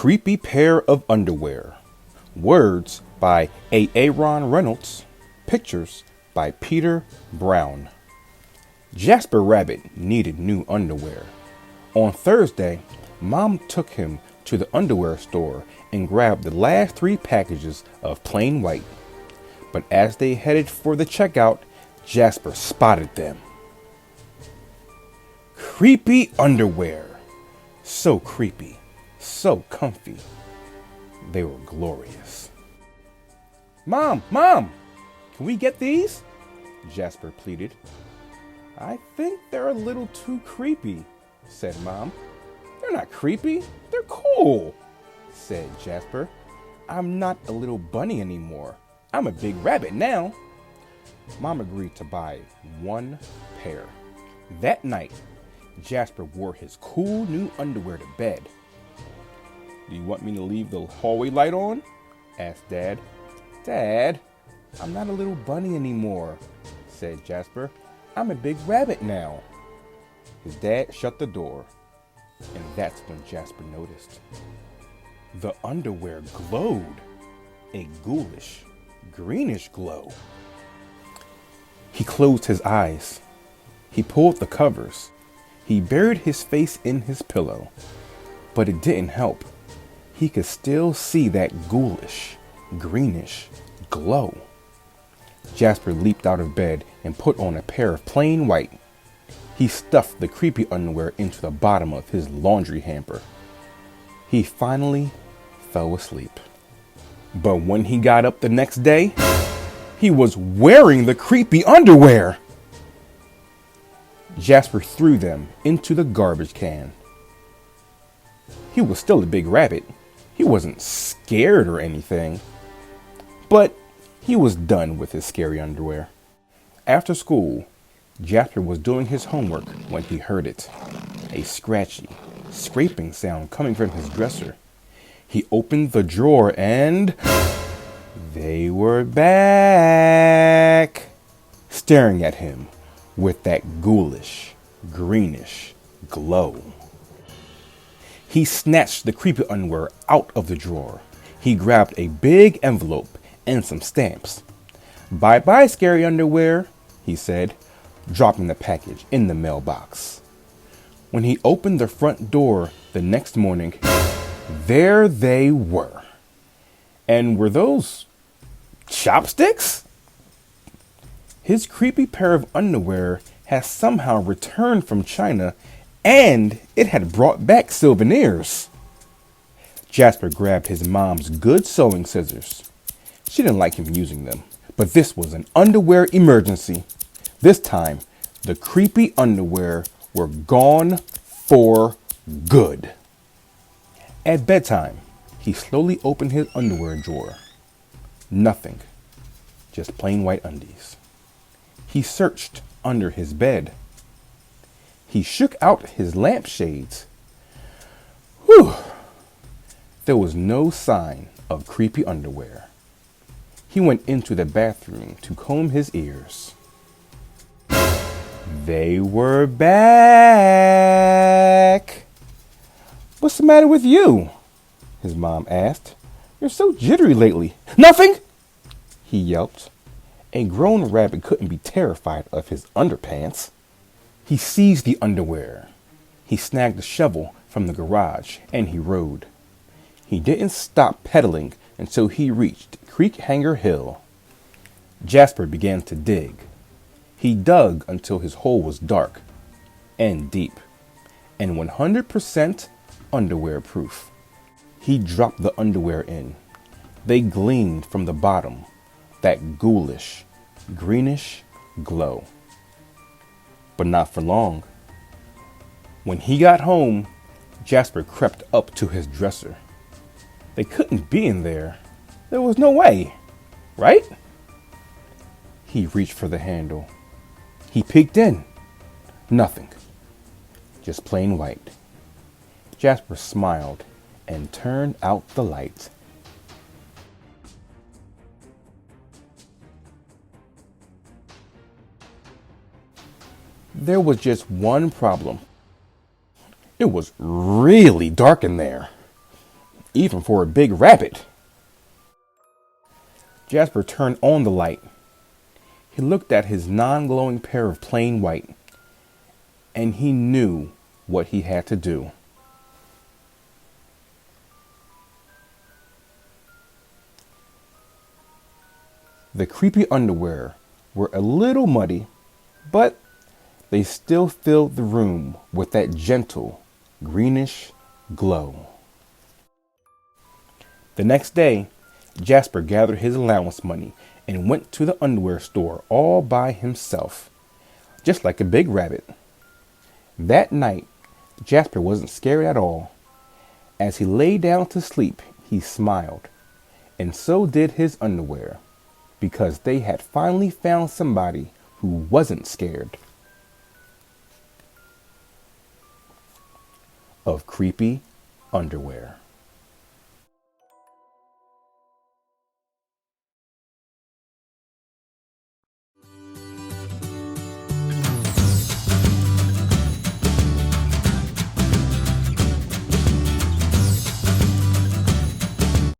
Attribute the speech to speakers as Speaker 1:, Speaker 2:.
Speaker 1: creepy pair of underwear. Words by Aaron Reynolds. Pictures by Peter Brown. Jasper Rabbit needed new underwear. On Thursday, Mom took him to the underwear store and grabbed the last 3 packages of plain white. But as they headed for the checkout, Jasper spotted them. Creepy underwear. So creepy, so comfy. They were glorious. Mom, can we get these? Jasper pleaded. I think they're a little too creepy, said Mom. They're not creepy, they're cool, said Jasper. I'm not a little bunny anymore. I'm a big rabbit now. Mom agreed to buy 1 pair. That night, Jasper wore his cool new underwear to bed. Do you want me to leave the hallway light on? Asked Dad. Dad, I'm not a little bunny anymore, said Jasper. I'm a big rabbit now. His dad shut the door, and that's when Jasper noticed. The underwear glowed, a ghoulish, greenish glow. He closed his eyes. He pulled the covers. He buried his face in his pillow, but it didn't help. He could still see that ghoulish, greenish glow. Jasper leaped out of bed and put on a pair of plain white. He stuffed the creepy underwear into the bottom of his laundry hamper. He finally fell asleep. But when he got up the next day, he was wearing the creepy underwear. Jasper threw them into the garbage can. He was still a big rabbit. He wasn't scared or anything, but he was done with his scary underwear. After school, Jasper was doing his homework when he heard it. A scratchy, scraping sound coming from his dresser. He opened the drawer and they were back, staring at him with that ghoulish, greenish glow. He snatched the creepy underwear out of the drawer. He grabbed a big envelope and some stamps. Bye-bye, scary underwear, he said, dropping the package in the mailbox. When he opened the front door the next morning, there they were. And were those chopsticks? His creepy pair of underwear had somehow returned from China, and it had brought back souvenirs. Jasper grabbed his mom's good sewing scissors. She didn't like him using them, but this was an underwear emergency. This time, the creepy underwear were gone for good. At bedtime, he slowly opened his underwear drawer. Nothing, just plain white undies. He searched under his bed. He shook out his lampshades. Whew! There was no sign of creepy underwear. He went into the bathroom to comb his ears. They were back. What's the matter with you? His mom asked. You're so jittery lately. Nothing, he yelped. A grown rabbit couldn't be terrified of his underpants. He seized the underwear. He snagged a shovel from the garage and he rode. He didn't stop pedaling until he reached Creek Hanger Hill. Jasper began to dig. He dug until his hole was dark and deep and 100% underwear proof. He dropped the underwear in. They gleamed from the bottom, that ghoulish, greenish glow. But not for long. When he got home, Jasper crept up to his dresser. They couldn't be in there. There was no way, right? He reached for the handle. He peeked in. Nothing. Just plain white. Jasper smiled and turned out the light. There was just one problem. It was really dark in there. even for a big rabbit. Jasper turned on the light. He looked at his non-glowing pair of plain white, and he knew what he had to do. The creepy underwear were a little muddy, but they still filled the room with that gentle, greenish glow. The next day, Jasper gathered his allowance money and went to the underwear store all by himself, just like a big rabbit. That night, Jasper wasn't scared at all. As he lay down to sleep, he smiled, and so did his underwear, because they had finally found somebody who wasn't scared of creepy underwear.